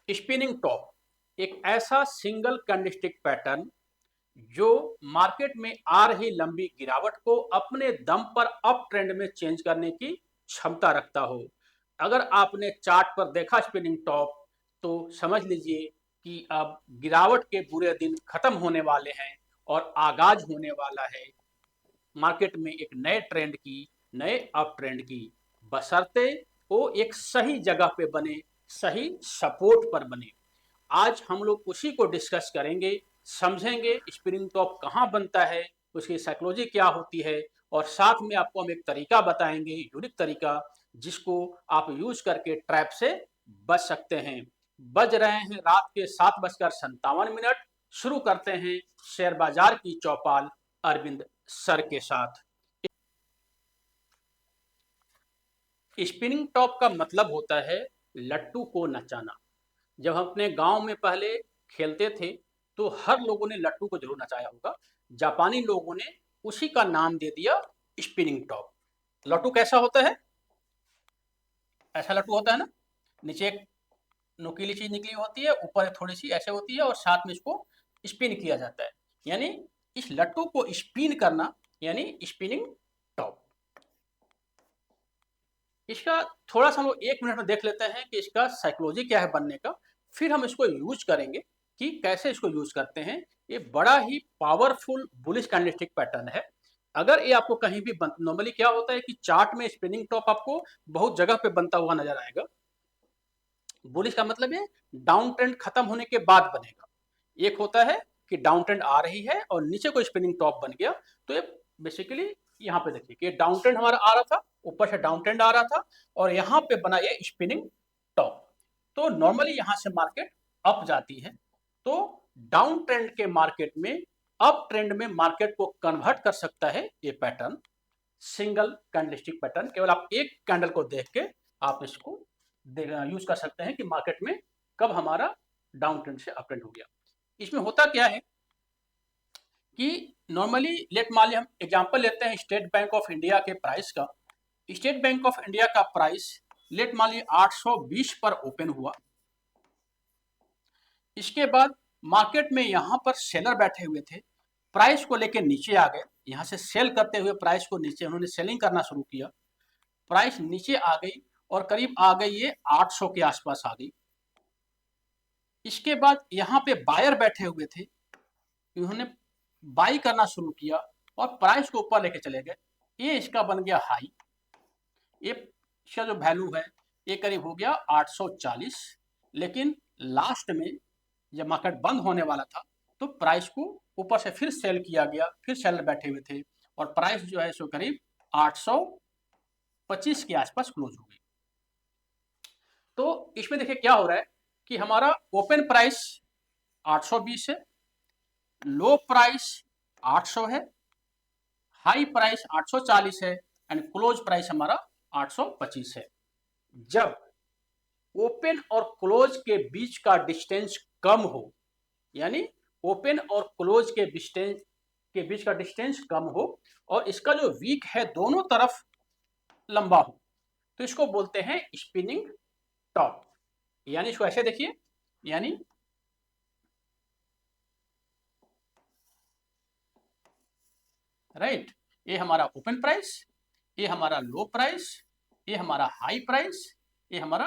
Spinning top एक ऐसा single candlestick pattern जो मार्केट में आ रही लंबी गिरावट को अपने दम पर अप ट्रेंड में चेंज करने की क्षमता रखता हो। अगर आपने चार्ट पर देखा स्पिनिंग टॉप तो समझ लीजिए कि अब गिरावट के बुरे दिन खत्म होने वाले हैं और आगाज होने वाला है मार्केट में एक नए ट्रेंड की, नए अप ट्रेंड की, बशर्ते वो एक सही जगह पे बने, सही सपोर्ट पर बने। आज हम लोग उसी को डिस्कस करेंगे, समझेंगे स्पिनिंग टॉप कहाँ बनता है, उसकी साइकोलॉजी क्या होती है और साथ में आपको हम एक तरीका बताएंगे, यूनिक तरीका, जिसको आप यूज करके ट्रैप से बच सकते हैं। बज रहे हैं रात के 7:57। शुरू करते हैं शेयर बाजार की चौपाल अरविंद सर के साथ। स्पिनिंग टॉप का मतलब होता है लट्टू को नचाना। जब हम अपने गांव में पहले खेलते थे तो हर लोगों ने लट्टू को जरूर नचाया होगा। जापानी लोगों ने उसी का नाम दे दिया स्पिनिंग टॉप। लट्टू कैसा होता है? ऐसा लट्टू होता है ना, नीचे एक नुकीली चीज निकली होती है, ऊपर थोड़ी सी ऐसे होती है और साथ में इसको स्पिन किया जाता है, यानी इस लट्टू को स्पिन करना यानी स्पिनिंग टॉप। इसका थोड़ा सा हम लोग 1 मिनट में देख लेते हैं कि इसका साइकोलॉजी क्या है बनने का, फिर हम इसको यूज करेंगे कि कैसे इसको यूज करते हैं। ये बड़ा ही पावरफुल बुलिश कैंडलस्टिक पैटर्न है। अगर ये आपको कहीं भी नॉर्मली क्या होता है कि चार्ट में स्पिनिंग टॉप आपको बहुत जगह पे बनता हुआ नजर आएगा। बुलिश का मतलब है डाउन ट्रेंड खत्म होने के बाद बनेगा। एक होता है कि डाउन ट्रेंड आ रही है और नीचे कोई स्पिनिंग टॉप बन गया, तो ये बेसिकली यहाँ पे देखिए कि डाउन ट्रेंड हमारा आ रहा था, ऊपर से डाउन ट्रेंड आ रहा था और यहाँ पे बना ये स्पिनिंग टॉप। तो नॉर्मली यहाँ से मार्केट अप जाती है, तो डाउन ट्रेंड के मार्केट में अप ट्रेंड में मार्केट को कन्वर्ट कर सकता है ये पैटर्न, सिंगल कैंडलस्टिक पैटर्न। केवल आप एक कैंडल को देख के आप इसको यूज कर सकते हैं कि मार्केट में कब हमारा डाउन ट्रेंड से अप ट्रेंड हो गया। इसमें होता क्या है कि नॉर्मली लेट मान लिया हम एग्जांपल लेते हैं स्टेट बैंक ऑफ इंडिया के प्राइस का। स्टेट बैंक ऑफ इंडिया का प्राइस लेट मान लिया 820 पर ओपन हुआ। इसके बाद मार्केट में यहां पर सेलर बैठे हुए थे, प्राइस को लेकर नीचे आ गए, यहां से सेल करते हुए प्राइस को नीचे उन्होंने सेलिंग करना शुरू किया। प्राइस नीचे आ गई और करीब आ गई ये 800 के आसपास आ गई। इसके बाद यहाँ पे बायर बैठे हुए थे, उन्होंने बाई करना शुरू किया और प्राइस को ऊपर लेके चले गए। ये इसका बन गया हाई, ये इसका जो वैल्यू है ये करीब हो गया 840। लेकिन लास्ट में जब मार्केट बंद होने वाला था तो प्राइस को ऊपर से फिर सेल किया गया, फिर सेलर बैठे हुए थे और प्राइस जो है सो करीब 825 के आसपास क्लोज हो गई। तो इसमें देखिए क्या हो रहा है कि हमारा ओपन प्राइस 820 है, लो प्राइस 800 है, हाई प्राइस 840 है एंड क्लोज प्राइस हमारा 825 है। जब ओपन और क्लोज के बीच का डिस्टेंस कम हो, यानी ओपन और क्लोज के बीच का डिस्टेंस कम हो और इसका जो वीक है दोनों तरफ लंबा हो, तो इसको बोलते हैं स्पिनिंग टॉप। यानी इसको ऐसे देखिए, यानी राइट, ये हमारा ओपन प्राइस, ये हमारा लो प्राइस, ये हमारा हाई प्राइस, ये हमारा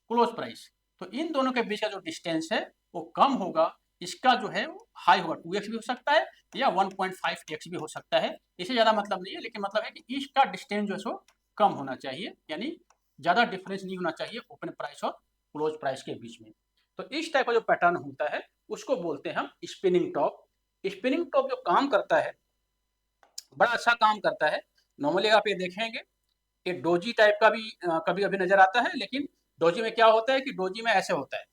क्लोज प्राइस। तो इन दोनों के बीच का जो डिस्टेंस है वो कम होगा, इसका जो है वो हाई होगा, 2x भी हो सकता है या 1.5x भी हो सकता है। इससे ज्यादा मतलब नहीं है, लेकिन मतलब है कि इसका डिस्टेंस जो है सो कम होना चाहिए, यानी ज्यादा डिफरेंस नहीं होना चाहिए ओपन प्राइस और क्लोज प्राइस के बीच में। तो इस टाइप का जो पैटर्न होता है उसको बोलते हैं हम स्पिनिंग टॉप। स्पिनिंग टॉप जो काम करता है बड़ा अच्छा काम करता है। नॉर्मली आप ये देखेंगे ये डोजी टाइप का भी कभी कभी नजर आता है, लेकिन डोजी में क्या होता है कि डोजी में ऐसे होता है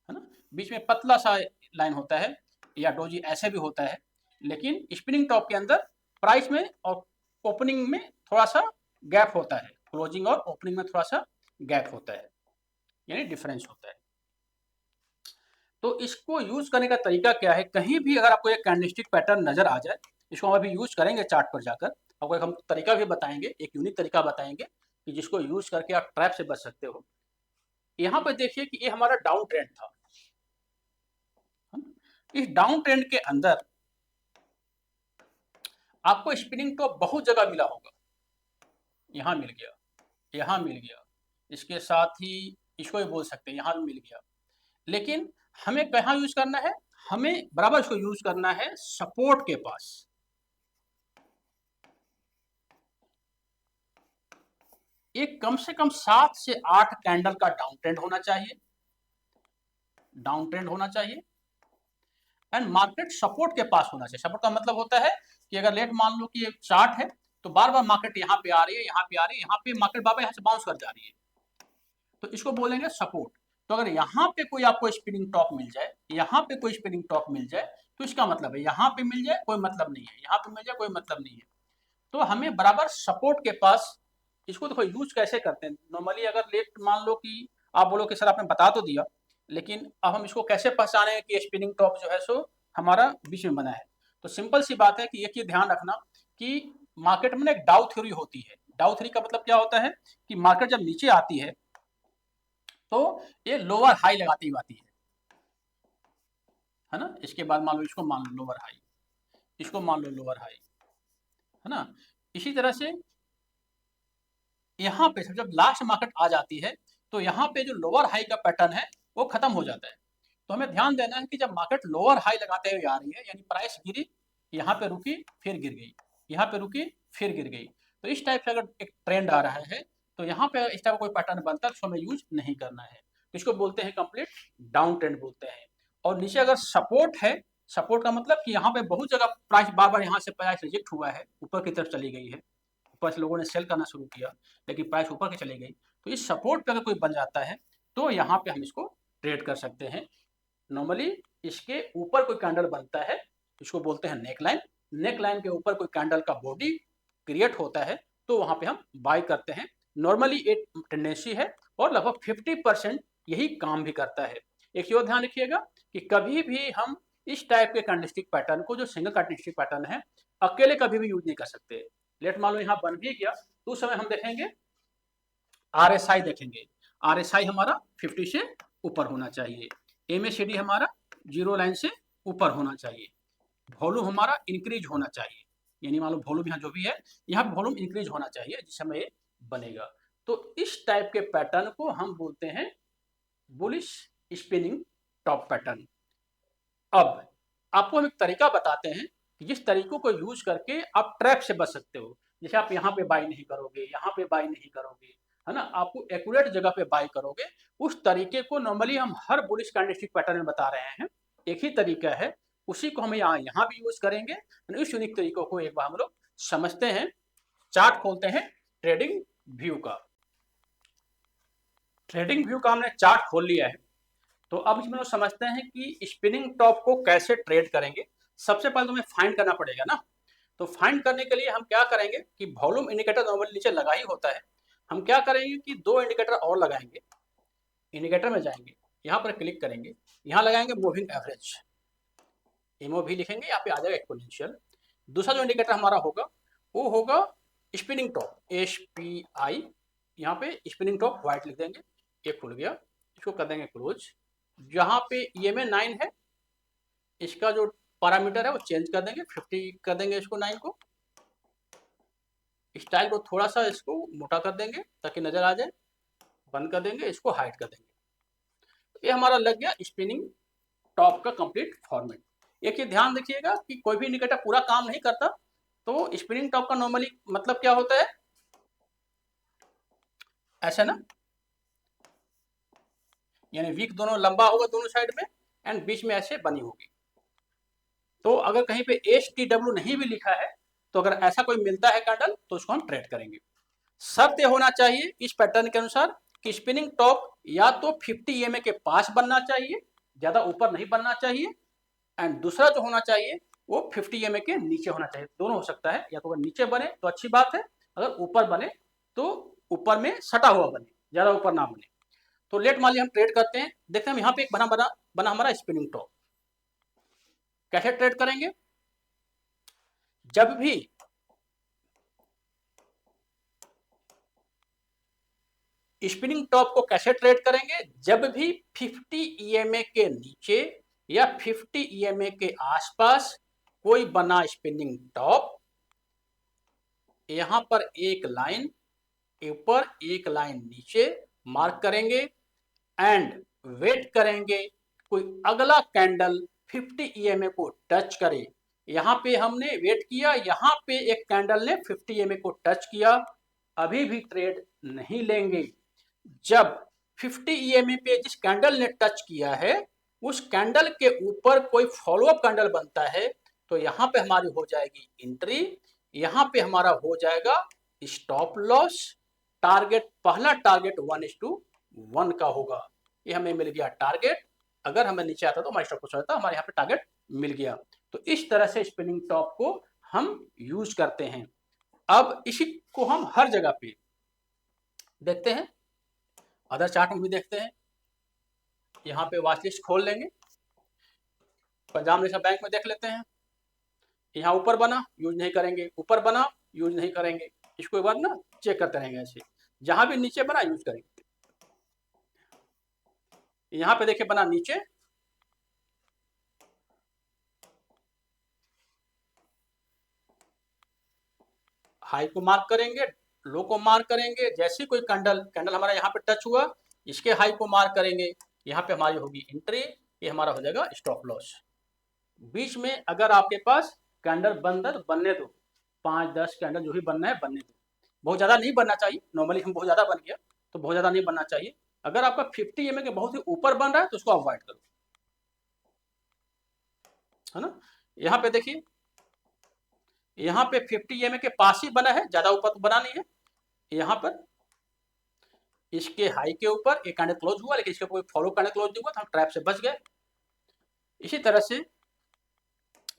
ना, बीच में पतला सा लाइन होता है, या डोजी ऐसे भी होता है। लेकिन स्पिनिंग टॉप के अंदर प्राइस में और ओपनिंग में थोड़ा सा गैप होता है, क्लोजिंग और ओपनिंग में थोड़ा सा गैप होता है, यानी डिफरेंस होता है। तो इसको यूज करने का तरीका क्या है, कहीं भी अगर आपको एक कैंडलस्टिक पैटर्न नजर आ जाए, इसको हम अभी यूज करेंगे चार्ट पर जाकर, आपको एक हम तरीका भी बताएंगे, एक यूनिक तरीका बताएंगे कि जिसको यूज करके आप ट्रैप से बच सकते हो। यहां पे देखिए कि ये हमारा डाउन ट्रेंड था। इस डाउन ट्रेंड के अंदर आपको स्पिनिंग टॉप बहुत जगह मिला होगा। यहां मिल गया, यहां मिल गया, इसके साथ ही इसको भी बोल सकते हैं, यहां भी मिल गया। लेकिन हमें कहाँ यूज करना है, हमें बराबर इसको यूज करना है सपोर्ट के पास। एक कम से कम 7 से 8 कैंडल का डाउन ट्रेंड होना चाहिए, डाउन ट्रेंड होना चाहिए, एंड मार्केट सपोर्ट के पास होना चाहिए। सपोर्ट का मतलब होता है कि अगर लेट मान लो कि एक चार्ट है, तो बार बार मार्केट यहाँ पे आ रही है, यहाँ पे आ रही है, यहाँ पे मार्केट बार बार यहाँ से बाउंस कर जा रही है, तो इसको बोलेंगे सपोर्ट। तो अगर यहाँ पे कोई आपको स्पिनिंग टॉप मिल जाए, यहाँ पे कोई स्पिनिंग टॉप मिल जाए, तो इसका मतलब है यहाँ पे मिल जाए कोई मतलब नहीं है, यहाँ पे मिल जाए कोई मतलब नहीं है। तो हमें बराबर सपोर्ट के पास, इसको देखो यूज कैसे करते हैं नॉर्मली। अगर लेट मान लो कि आप बोलो कि सर आपने बता तो दिया, लेकिन अब हम इसको कैसे पहचाने कि स्पिनिंग टॉप जो है सो हमारा बीच में बना है। तो सिंपल सी बात है कि एक ये ध्यान रखना कि मार्केट में एक डाउ थ्योरी होती है। डाउ थ्योरी का मतलब क्या होता है कि मार्केट जब नीचे आती है तो ये लोअर हाई लगाती हुई आती है ना। इसके बाद मान लो इसको मान लो लोअर हाई, इसको मान लो लोअर हाई, है ना। इसी तरह से यहाँ पे जब लास्ट मार्केट आ जाती है तो यहाँ पे जो लोअर हाई का पैटर्न है वो खत्म हो जाता है। तो हमें ध्यान देना है कि जब मार्केट लोअर हाई लगाते हुए आ रही है, यानी प्राइस गिरी, यहाँ पे रुकी, फिर गिर गई, यहाँ पे रुकी, फिर गिर गई, तो इस टाइप से अगर एक ट्रेंड आ रहा है तो यहाँ पे इस टाइप का कोई पैटर्न बनता है तो हमें यूज नहीं करना है। तो इसको बोलते हैं कंप्लीट डाउन ट्रेंड बोलते हैं। और नीचे अगर सपोर्ट है, सपोर्ट का मतलब कि यहाँ पे बहुत जगह प्राइस बार बार यहाँ से प्राइस रिजेक्ट हुआ है, ऊपर की तरफ चली गई है, ऊपर से लोगों ने सेल करना शुरू किया, लेकिन प्राइस ऊपर की चली गई, तो इस सपोर्ट पे अगर कोई बन जाता है तो यहाँ पे हम इसको ट्रेड कर सकते हैं। नॉर्मली इसके ऊपर कोई कैंडल बनता है, इसको बोलते हैं नेक लाइन। नेक लाइन के ऊपर कोई कैंडल का बॉडी क्रिएट होता है तो वहां पे हम बाय करते हैं। नॉर्मली एक टेंडेंसी है और लगभग 50% यही काम भी करता है। एक और ध्यान रखिएगा कि कभी भी हम इस टाइप के कैंडलस्टिक पैटर्न को, जो सिंगल कैंडलस्टिक पैटर्न है, अकेले कभी भी यूज नहीं कर सकते। लेट मान लो यहाँ बन भी गया तो उस समय हम देखेंगे आरएसआई देखेंगे, आरएसआई हमारा 50 से ऊपर होना चाहिए, एमएसीडी हमारा 0 लाइन से ऊपर होना चाहिए, वॉल्यूम हमारा इंक्रीज होना चाहिए, यानी मान लो वॉल्यूम यहाँ जो भी है, यहाँ वॉल्यूम इंक्रीज होना चाहिए जिस समय ये बनेगा। तो इस टाइप के पैटर्न को हम बोलते हैं बुलिश स्पिनिंग टॉप पैटर्न। अब आपको हम एक तरीका बताते हैं कि जिस तरीकों को यूज करके आप ट्रैप से बच सकते हो। जैसे आप यहाँ पे बाई नहीं करोगे, यहाँ पे बाई नहीं करोगे, है ना, आपको एक्यूरेट जगह पे बाई करोगे। उस तरीके को नॉर्मली हम हर बुलिश कैंडलस्टिक पैटर्न में बता रहे हैं, एक ही तरीका है, उसी को हम यहाँ भी यूज करेंगे। इस यूनिक तरीकों को एक बार हम लोग समझते हैं। चार्ट खोलते हैं ट्रेडिंग व्यू का। ट्रेडिंग व्यू का हमने चार्ट खोल लिया है, तो अब इसमें लोग समझते हैं कि स्पिनिंग टॉप को कैसे ट्रेड करेंगे। सबसे पहले तो हमें फाइंड करना पड़ेगा ना। तो फाइंड करने के लिए हम क्या करेंगे कि वॉल्यूम इंडिकेटर नॉर्मली नीचे लगा ही होता है, हम क्या करेंगे कि 2 इंडिकेटर और लगाएंगे। इंडिकेटर में जाएंगे, यहाँ पर क्लिक करेंगे, यहाँ लगाएंगे मूविंग एवरेज, एमओवी लिखेंगे, यहाँ पे आ जाएगा एक्सपोनेंशियल। दूसरा जो इंडिकेटर हमारा होगा वो होगा स्पिनिंग टॉप, SPI, यहाँ पे स्पिनिंग टॉप व्हाइट लिख देंगे, ये खुल गया, इसको कर देंगे क्लोज। जहाँ पे EMA 9 है, इसका जो पैरामीटर है वो चेंज कर देंगे, 50 कर देंगे इसको 9 को। स्टाइल को थोड़ा सा इसको मोटा कर देंगे ताकि नजर आ जाए, बंद कर देंगे, इसको हाइड कर देंगे। ये हमारा लग गया स्पिनिंग टॉप का कंप्लीट फॉर्मेट। एक ये ध्यान रखिएगा कि कोई भी इंडिकेटर पूरा काम नहीं करता। तो स्पिनिंग टॉप का नॉर्मली मतलब क्या होता है, ऐसा ना, यानी वीक दोनों लंबा होगा दोनों साइड में, एंड बीच में ऐसे बनी होगी। तो अगर कहीं पे HTW नहीं भी लिखा है, तो अगर ऐसा कोई मिलता है कैंडल तो उसको हम ट्रेड करेंगे। शर्त यह होना चाहिए इस पैटर्न के अनुसार कि स्पिनिंग टॉप या तो 50 EMA के पास बनना चाहिए, ज्यादा ऊपर नहीं बनना चाहिए, एंड दूसरा जो होना चाहिए वो 50 EMA के नीचे होना चाहिए। दोनों हो सकता है, या तो अगर नीचे बने तो अच्छी बात है, अगर ऊपर बने तो ऊपर में सटा हुआ बने, ज्यादा ऊपर ना बने। तो लेट मान लिया हम ट्रेड करते हैं, देखते हैं यहाँ पे एक बना हमारा स्पिनिंग टॉप। कैसे ट्रेड करेंगे, जब भी स्पिनिंग टॉप को कैसे ट्रेड करेंगे? जब भी 50 ईएमए के नीचे या 50 ईएमए के आसपास कोई बना स्पिनिंग टॉप, यहां पर एक लाइन ऊपर एक लाइन नीचे मार्क करेंगे एंड वेट करेंगे कोई अगला कैंडल 50 ईएमए को टच करे। यहां पे हमने वेट किया, यहां पे एक कैंडल ने 50 ईएमए को टच किया, अभी भी ट्रेड नहीं लेंगे। जब 50 ईएमए पे जिस कैंडल ने टच किया है उस कैंडल के ऊपर कोई फॉलोअप कैंडल बनता है तो यहां पे हमारी हो जाएगी एंट्री, यहां पे हमारा हो जाएगा स्टॉप लॉस। टारगेट, पहला टारगेट 1:1 का होगा। ये हमें मिल गया टारगेट। अगर हमें नीचे आता तो हमारा स्टॉप लॉस होता, हमारे यहाँ पे टारगेट मिल गया। तो इस तरह से स्पिनिंग टॉप को हम यूज करते हैं। अब इसी को हम हर जगह पे देखते हैं, अदर चार्ट में भी देखते हैं। यहाँ पे वॉच लिस्ट खोल लेंगे, पंजाब नेशनल बैंक में देख लेते हैं। यहाँ ऊपर बना यूज नहीं करेंगे, ऊपर बना यूज नहीं करेंगे, इसको एक बार ना चेक करते रहेंगे ऐसे। जहां भी नीचे बना यूज करेंगे। यहाँ पे देखिए बना नीचे, हाई को मार्क करेंगे, लो को मार्क करेंगे। जैसे कोई कैंडल हमारा यहाँ पे टच हुआ, इसके हाई को मार्क करेंगे, यहाँ पे हमारी होगी एंट्री, ये हमारा हो जाएगा स्टॉप लॉस। बीच में अगर आपके पास कैंडल बनने दो, 5-10 कैंडल जो भी बनना है बनने दो, बहुत ज़्यादा नहीं बनना चाहिए। नॉर्मली हम बहुत ज़्यादा बन गया तो बहुत ज़्यादा नहीं बनना चाहिए। अगर आपका 50 ईएमए के बहुत ही ऊपर बन रहा है तो उसको अवॉइड करो, है ना। यहाँ पे देखिए, यहाँ पे 50 ईएमए के पास ही बना है, ज़्यादा ऊपर तो बना नहीं है। यहाँ पर इसके हाई के ऊपर एक कैंडल क्लोज हुआ, लेकिन इसके कोई फॉलो कैंडल क्लोज नहीं हुआ तो हम ट्रैप से बच गए। इसी तरह से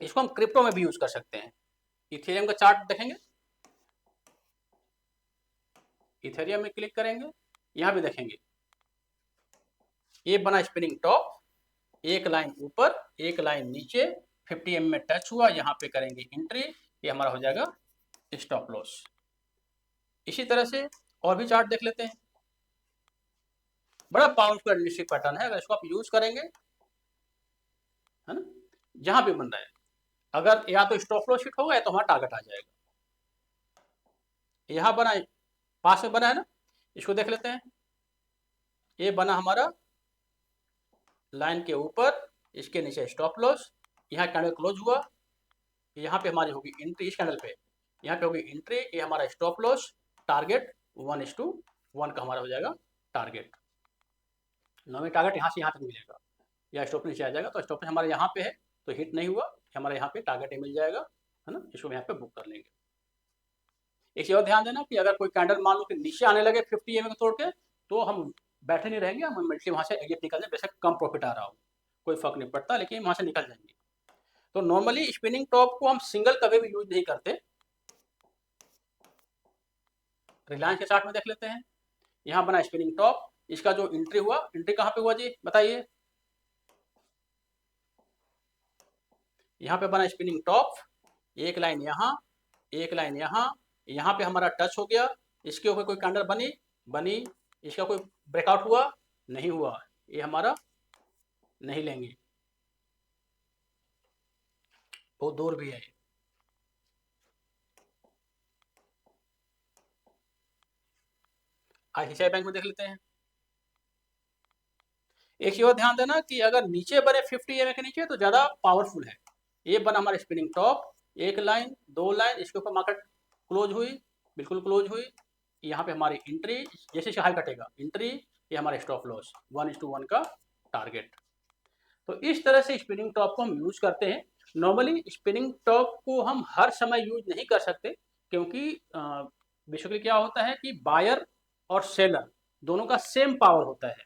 इसको हम क्रिप्टो में भी यूज कर सकते हैं। इथेरियम का चार्ट देखेंगे, इथेरियम में क्लिक करेंगे, यहां भी देखेंगे ये बना स्पिनिंग टॉप, एक लाइन ऊपर एक लाइन नीचे, 50 एम में टच हुआ, यहाँ पे करेंगे एंट्री, ये हमारा हो जाएगा स्टॉप लॉस। इसी तरह से और भी चार्ट देख लेते हैं। बड़ा पावरफुल कैंडलस्टिक पैटर्न है, अगर इसको आप यूज करेंगे, है ना, जहां भी बन रहा है, अगर या तो स्टॉप लॉस हिट होगा या तो हमारा टारगेट आ जाएगा। यहां बना, पास में बना है ना, इसको देख लेते हैं। ये बना हमारा लाइन के ऊपर, इसके नीचे स्टॉप लॉस, यहाँ कैंडल क्लोज हुआ, यहाँ पे हमारी होगी एंट्री, इस कैंडल पे यहाँ पे होगी एंट्री, ये हमारा स्टॉप लॉस। टारगेट 1:1 का हमारा हो जाएगा टारगेट। नॉर्मल टारगेट यहाँ से यहाँ तक मिलेगा, या स्टॉप नीचे आ जाएगा, तो स्टॉप हमारे यहाँ पे है तो हिट नहीं हुआ, हमारे यहाँ पे टारगेट मिल जाएगा, है ना, इसको यहाँ पे बुक कर लेंगे। एक और ध्यान देना कि अगर कोई कैंडल मान लो कि नीचे आने लगे 50 ईएमए को तोड़ के, तो हम बैठे नहीं रहेंगे, हम इमीडिएटली वहाँ से एग्जिट निकल जाए, बेशक कम प्रॉफिट आ रहा हो, कोई फर्क नहीं पड़ता, लेकिन वहाँ से निकल जाएंगे। तो नॉर्मली स्पिनिंग टॉप को हम सिंगल कभी भी यूज नहीं करते। रिलायंस के चार्ट में देख लेते हैं, यहाँ बना स्पिनिंग टॉप, इसका जो एंट्री हुआ, एंट्री कहाँ पे हुआ जी बताइए, यहाँ पे बना स्पिनिंग टॉप, एक लाइन यहाँ एक लाइन यहाँ, यहाँ पे हमारा टच हो गया, इसके ऊपर कोई कैंडल बनी, इसका कोई ब्रेकआउट हुआ नहीं हुआ, ये हमारा नहीं लेंगे, बहुत दूर भी है। आईसीआई बैंक में देख लेते हैं। एक चीज और ध्यान देना कि अगर नीचे बने 50 ईएमए के नीचे तो ज्यादा पावरफुल है। ये बना हमारा स्पिनिंग टॉप, एक लाइन दो लाइन, इसके ऊपर मार्केट क्लोज हुई, बिल्कुल क्लोज हुई, यहाँ पे हमारी एंट्री, जैसे हाई कटेगा एंट्री, ये हमारा स्टॉप लॉस, 1:1 का टारगेट। तो इस तरह से स्पिनिंग टॉप को हम यूज करते हैं। नॉर्मली स्पिनिंग टॉप को हम हर समय यूज नहीं कर सकते, क्योंकि बेसिकली क्या होता है कि बायर और सेलर दोनों का सेम पावर होता है।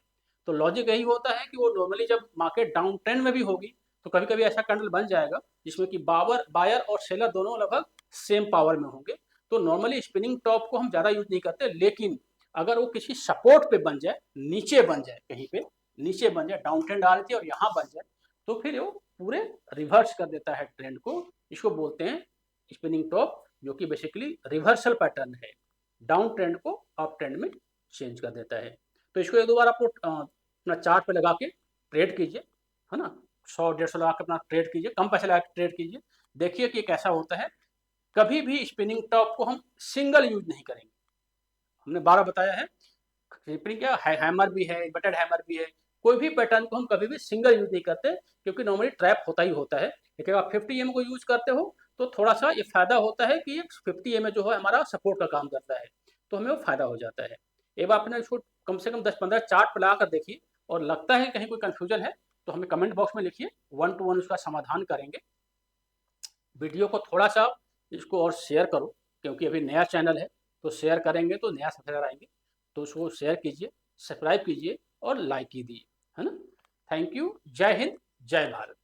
तो लॉजिक यही होता है कि वो नॉर्मली जब मार्केट डाउन ट्रेंड में भी होगी तो कभी कभी ऐसा कैंडल बन जाएगा जिसमें कि बायर और सेलर दोनों लगभग सेम पावर में होंगे। तो नॉर्मली स्पिनिंग टॉप को हम ज़्यादा यूज नहीं करते, लेकिन अगर वो किसी सपोर्ट पे बन जाए, नीचे बन जाए, कहीं पे नीचे बन जाए, डाउन ट्रेंड आ रही थी और यहाँ बन जाए, तो फिर वो पूरे रिवर्स कर देता है ट्रेंड को। इसको बोलते हैं स्पिनिंग टॉप, जो कि बेसिकली रिवर्सल पैटर्न है, डाउन ट्रेंड को अप ट्रेंड में चेंज कर देता है। तो इसको एक दो बार आपको अपना चार्ट पे लगा के ट्रेड कीजिए, है ना, 100-150 लगा के अपना ट्रेड कीजिए, कम पैसे लगा के ट्रेड कीजिए, देखिए कि कैसा होता है। कभी भी स्पिनिंग टॉप को हम सिंगल यूज नहीं करेंगे, हमने 12 बताया है। स्पिनिंग क्या हैमर भी है, बटन हैमर भी है, कोई भी पैटर्न को हम कभी भी सिंगल यूज नहीं करते, क्योंकि नॉर्मली ट्रैप होता ही होता है। लेकिन आप 50 एम को यूज करते हो तो थोड़ा सा ये फायदा होता है कि 50 एम जो है हमारा सपोर्ट का काम करता है, तो हमें वो फायदा हो जाता है। एक बार आपने इसको कम से कम 10-15 चार्ट पर लगा कर देखिए, और लगता है कहीं कोई कंफ्यूजन है तो हमें कमेंट बॉक्स में लिखिए, 1 to 1 उसका समाधान करेंगे। वीडियो को थोड़ा सा इसको और शेयर करो, क्योंकि अभी नया चैनल है, तो शेयर करेंगे तो नया सब्सक्राइबर आएंगे, तो उसको शेयर कीजिए, सब्सक्राइब कीजिए और लाइक कीजिए, है ना। Thank you. जय हिंद, जय भारत।